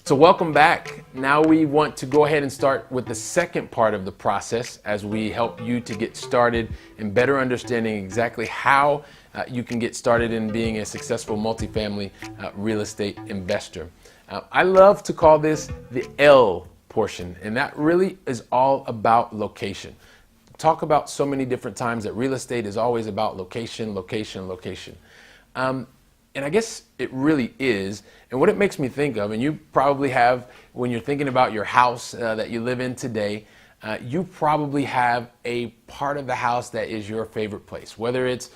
So welcome back. Now we want to go ahead and start with the second part of the process as we help you to get started in better understanding exactly how you can get started in being a successful multifamily real estate investor. I love to call this the L portion, and that really is all about location. Talk about so many different times that real estate is always about location, location, location. And I guess it really is. And what it makes me think of, and you probably have, when you're thinking about your house that you live in today, you probably have a part of the house that is your favorite place, whether it's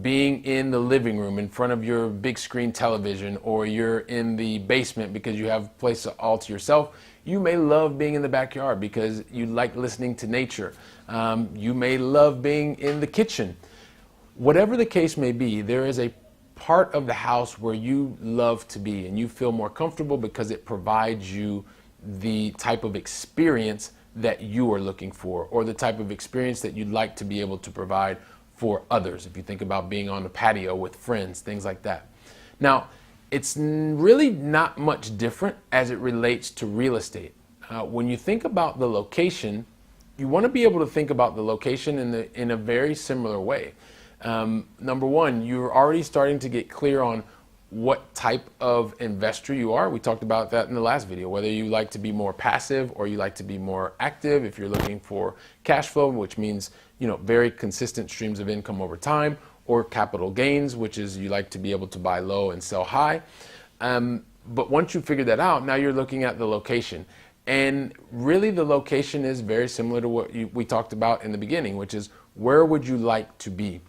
being in the living room in front of your big screen television, or you're in the basement because you have a place all to yourself. You may love being in the backyard because you like listening to nature. You may love being in the kitchen. Whatever the case may be, there is a part of the house where you love to be and you feel more comfortable because it provides you the type of experience that you are looking for, or the type of experience that you'd like to be able to provide for others. If you think about being on the patio with friends, things like that. Now, it's really not much different as it relates to real estate. When you think about the location, you want to be able to think about the location in a very similar way. Number one, you're already starting to get clear on what type of investor you are. We talked about that in the last video, whether you like to be more passive or you like to be more active. If you're looking for cash flow, which means, very consistent streams of income over time, or capital gains, which is you like to be able to buy low and sell high. But once you figure that out, now you're looking at the location. And really the location is very similar to what we talked about in the beginning, which is where would you like to be?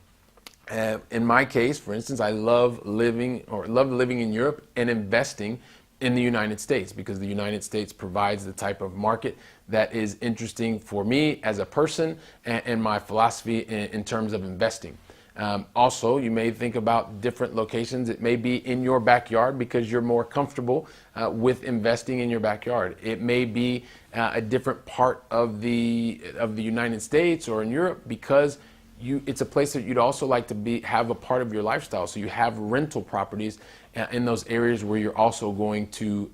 In my case, for instance, I love living in Europe and investing in the United States because the United States provides the type of market that is interesting for me as a person and my philosophy in terms of investing. Also, you may think about different locations. It may be in your backyard because you're more comfortable with investing in your backyard. It may be a different part of the United States or in Europe because it's a place that you'd also like to have a part of your lifestyle. So you have rental properties in those areas where you're also going to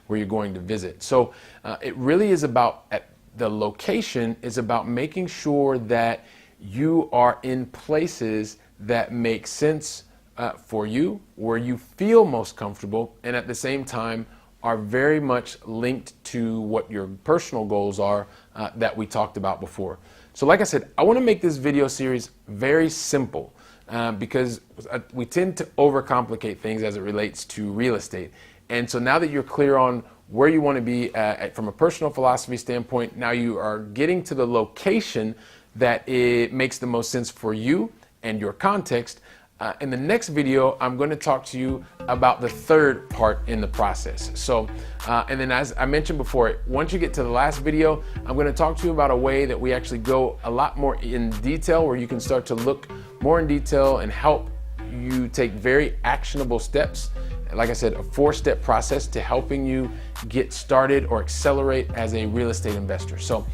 visit. So it really is about the location is about making sure that you are in places that make sense for you, where you feel most comfortable, and at the same time are very much linked to what your personal goals are that we talked about before. So like I said, I want to make this video series very simple because we tend to overcomplicate things as it relates to real estate. And so now that you're clear on where you want to be from a personal philosophy standpoint, now you are getting to the location that it makes the most sense for you and your context. In the next video, I'm going to talk to you about the third part in the process. So, and then as I mentioned before, once you get to the last video, I'm going to talk to you about a way that we actually go a lot more in detail, where you can start to look more in detail and help you take very actionable steps. Like I said, a 4-step process to helping you get started or accelerate as a real estate investor. So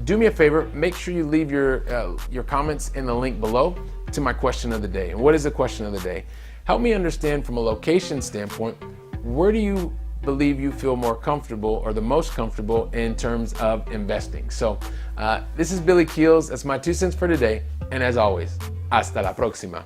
do me a favor, make sure you leave your comments in the link below to my question of the day. And what is the question of the day? Help me understand from a location standpoint, where do you believe you feel more comfortable or the most comfortable in terms of investing? So this is Billy Keels. That's my 2 cents for today. And as always, hasta la próxima.